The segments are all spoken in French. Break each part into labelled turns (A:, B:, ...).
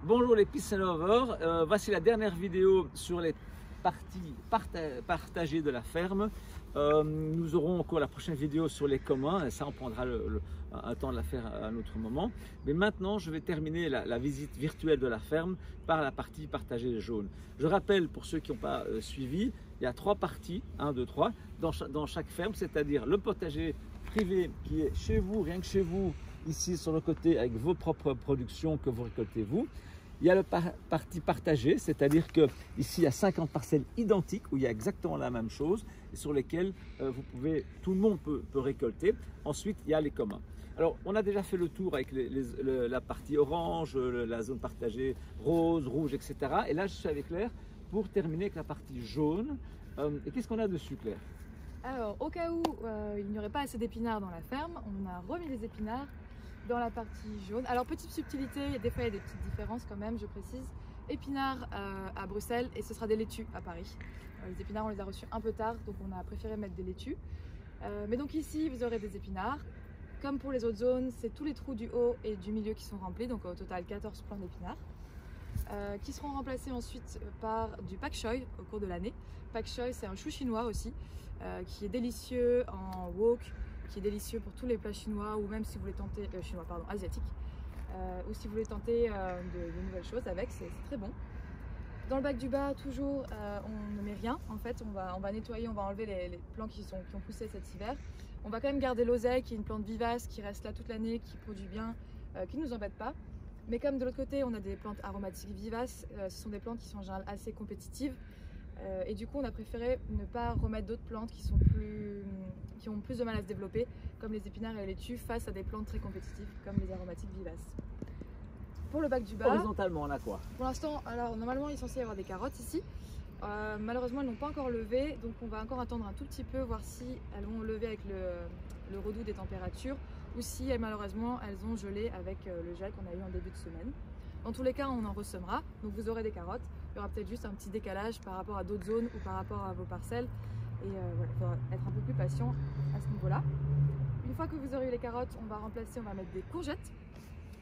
A: Bonjour les Peace and Lovers, voici la dernière vidéo sur les parties partagées de la ferme. Nous aurons encore la prochaine vidéo sur les communs, et ça on prendra un temps de la faire à un autre moment. Mais maintenant je vais terminer la visite virtuelle de la ferme par la partie partagée jaune. Je rappelle pour ceux qui n'ont pas suivi, il y a 3 parties, 1, 2, 3, dans chaque ferme, c'est-à-dire le potager privé qui est chez vous, rien que chez vous, ici sur le côté avec vos propres productions que vous récoltez vous. Il y a la partie partagée, c'est-à-dire que ici il y a 50 parcelles identiques où il y a exactement la même chose et sur lesquelles tout le monde peut récolter. Ensuite, il y a les communs. Alors, on a déjà fait le tour avec la partie orange, la zone partagée rose, rouge, etc. Et là, je suis avec Claire pour terminer avec la partie jaune. Et qu'est-ce qu'on a dessus, Claire?
B: Alors, au cas où il n'y aurait pas assez d'épinards dans la ferme, on a remis les épinards dans la partie jaune. Alors, petite subtilité, des fois il y a des petites différences quand même, je précise. Épinards à Bruxelles et ce sera des laitues à Paris. Les épinards, on les a reçus un peu tard, donc on a préféré mettre des laitues. Mais donc ici, vous aurez des épinards. Comme pour les autres zones, c'est tous les trous du haut et du milieu qui sont remplis, donc au total 14 plants d'épinards. Qui seront remplacés ensuite par du pak choi au cours de l'année. Pak choi, c'est un chou chinois aussi, qui est délicieux en wok, qui est délicieux pour tous les plats chinois ou même si vous voulez tenter, asiatiques, ou si vous voulez tenter de nouvelles choses avec, c'est très bon. Dans le bac du bas, toujours, on ne met rien en fait, on va nettoyer, on va enlever les plants qui ont poussé cet hiver. On va quand même garder l'oseille qui est une plante vivace qui reste là toute l'année, qui produit bien, qui ne nous embête pas. Mais comme de l'autre côté, on a des plantes aromatiques vivaces, ce sont des plantes qui sont en général assez compétitives. Et du coup, on a préféré ne pas remettre d'autres plantes qui ont plus de mal à se développer, comme les épinards et les laitues, face à des plantes très compétitives, comme les aromatiques vivaces. Pour le bac du bas,
A: horizontalement, on a quoi?
B: Pour l'instant, alors normalement, il est censé y avoir des carottes ici. Malheureusement, elles n'ont pas encore levé, donc on va encore attendre un tout petit peu, voir si elles vont lever avec le redout des températures, ou si malheureusement elles ont gelé avec le gel qu'on a eu en début de semaine. Dans tous les cas, on en ressemera, donc vous aurez des carottes. Il y aura peut-être juste un petit décalage par rapport à d'autres zones ou par rapport à vos parcelles. Et voilà, il faudra être un peu plus patient à ce niveau-là. Une fois que vous aurez eu les carottes, on va mettre des courgettes.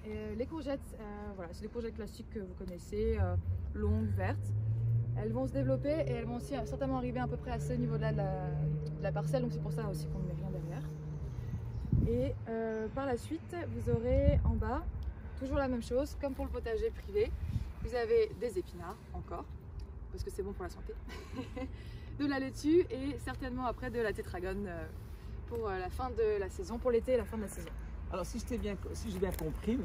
B: Et les courgettes, voilà, c'est des courgettes classiques que vous connaissez, longues, vertes. Elles vont se développer et elles vont aussi certainement arriver à peu près à ce niveau-là de la parcelle, donc c'est pour ça aussi qu'on ne met rien derrière. Et par la suite, vous aurez en bas toujours la même chose, comme pour le potager privé. Vous avez des épinards encore, parce que c'est bon pour la santé, de la laitue et certainement après de la tétragone pour la fin de la saison, pour l'été et la fin de la saison.
A: Alors si j'ai bien compris,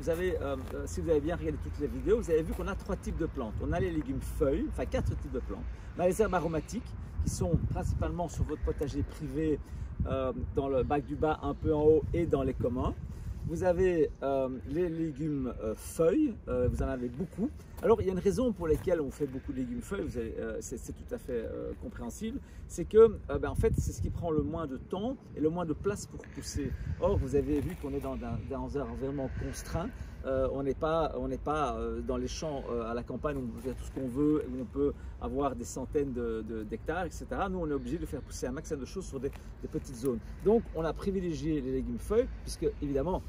A: si vous avez bien regardé toutes les vidéos, vous avez vu qu'on a 3 types de plantes. On a les légumes feuilles, enfin 4 types de plantes. On a les herbes aromatiques qui sont principalement sur votre potager privé, dans le bac du bas un peu en haut et dans les communs. Vous avez les légumes feuilles, vous en avez beaucoup. Alors il y a une raison pour laquelle on fait beaucoup de légumes feuilles, c'est tout à fait compréhensible, c'est que en fait c'est ce qui prend le moins de temps et le moins de place pour pousser. Or vous avez vu qu'on est dans un environnement contraint, on n'est pas dans les champs à la campagne où on peut faire tout ce qu'on veut, où on peut avoir des centaines d'hectares, etc. Nous on est obligé de faire pousser un maximum de choses sur des petites zones. Donc on a privilégié les légumes feuilles puisque évidemment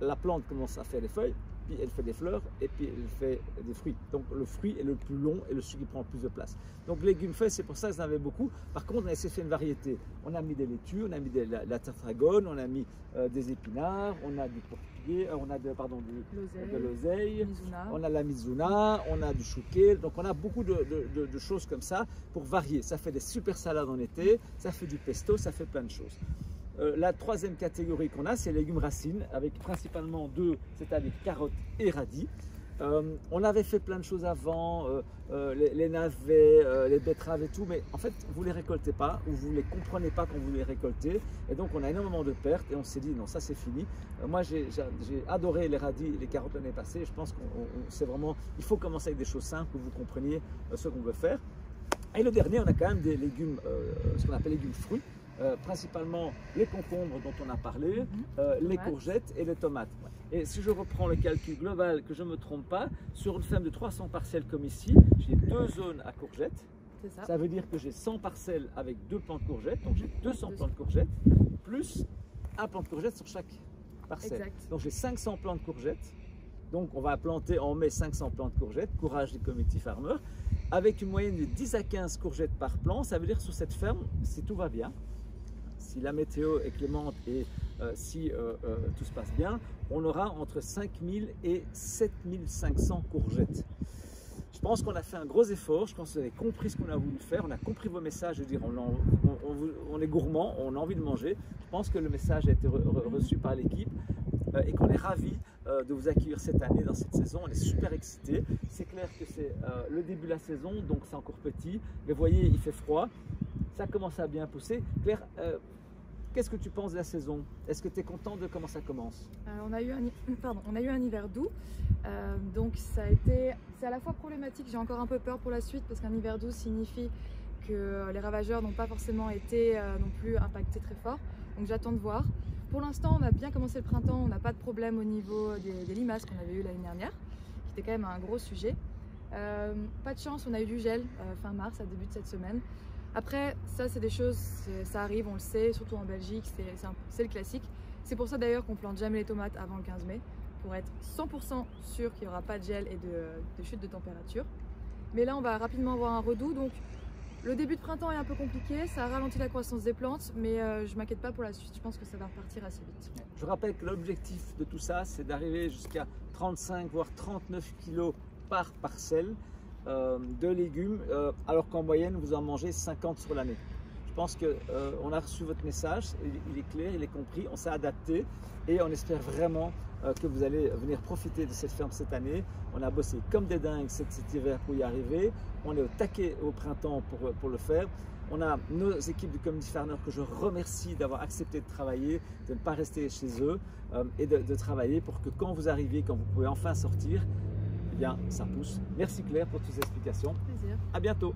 A: la plante commence à faire des feuilles, puis elle fait des fleurs et puis elle fait des fruits. Donc le fruit est le plus long et celui qui prend le plus de place. Donc les légumes feuilles, c'est pour ça qu'ils en avaient beaucoup. Par contre, on a essayé de faire une variété. On a mis des laitues, on a mis de la tétragone, on a mis des épinards, on a du portugais, on a de l'oseille, on a la mizuna, on a du chouquet. Donc on a beaucoup de choses comme ça pour varier. Ça fait des super salades en été, ça fait du pesto, ça fait plein de choses. La troisième catégorie qu'on a, c'est les légumes racines, avec principalement 2, c'est-à-dire carottes et radis. On avait fait plein de choses avant, les navets, les betteraves et tout, mais en fait, vous ne les récoltez pas ou vous ne les comprenez pas quand vous les récoltez. Et donc, on a énormément de pertes et on s'est dit, non, ça c'est fini. Moi, j'ai adoré les radis et les carottes l'année passée. Je pense il faut commencer avec des choses simples pour que vous compreniez ce qu'on veut faire. Et le dernier, on a quand même des légumes, ce qu'on appelle légumes fruits. Principalement les concombres dont on a parlé, les courgettes et les tomates. Et si je reprends le calcul global, que je ne me trompe pas, sur une ferme de 300 parcelles comme ici, j'ai 2 zones à courgettes. Ça veut dire que j'ai 100 parcelles avec 2 plants de courgettes, donc j'ai 200 plants de courgettes, plus un plant de courgettes sur chaque parcelle.
B: Exact.
A: Donc j'ai 500 plants de courgettes Donc on va planter en mai 500 plants de courgettes, courage des community farmers, avec une moyenne de 10 à 15 courgettes par plant. Ça veut dire que sur cette ferme, si tout va bien, si la météo est clémente et si tout se passe bien, on aura entre 5000 et 7500 courgettes. Je pense qu'on a fait un gros effort, je pense que vous avez compris ce qu'on a voulu faire, on a compris vos messages, je veux dire, on est gourmand, on a envie de manger. Je pense que le message a été reçu par l'équipe et qu'on est ravis de vous accueillir cette année dans cette saison. On est super excités. C'est clair que c'est le début de la saison, donc c'est encore petit, mais vous voyez, il fait froid, ça commence à bien pousser. Claire, qu'est-ce que tu penses de la saison? Est-ce que tu es content de comment ça commence?
B: On a eu un hiver doux, donc c'est à la fois problématique, j'ai encore un peu peur pour la suite parce qu'un hiver doux signifie que les ravageurs n'ont pas forcément été non plus impactés très fort, donc j'attends de voir. Pour l'instant, on a bien commencé le printemps, on n'a pas de problème au niveau des limaces qu'on avait eu l'année dernière, qui était quand même un gros sujet. Pas de chance, on a eu du gel fin mars, à début de cette semaine. Après, ça c'est des choses, ça arrive, on le sait, surtout en Belgique, c'est le classique. C'est pour ça d'ailleurs qu'on plante jamais les tomates avant le 15 mai, pour être 100% sûr qu'il n'y aura pas de gel et de chute de température. Mais là, on va rapidement avoir un redout, donc le début de printemps est un peu compliqué, ça ralentit la croissance des plantes, mais je ne m'inquiète pas pour la suite, je pense que ça va repartir assez vite.
A: Je rappelle que l'objectif de tout ça, c'est d'arriver jusqu'à 35 voire 39 kg par parcelle de légumes, alors qu'en moyenne, vous en mangez 50 sur l'année. Je pense qu'on a reçu votre message, il est clair, il est compris, on s'est adapté et on espère vraiment que vous allez venir profiter de cette ferme cette année. On a bossé comme des dingues cet hiver pour y arriver, on est au taquet au printemps pour le faire. On a nos équipes du Community Farmer que je remercie d'avoir accepté de travailler, de ne pas rester chez eux et de travailler pour que quand vous arrivez, quand vous pouvez enfin sortir, eh bien ça pousse. Merci Claire pour toutes ces explications.
B: Plaisir.
A: À bientôt.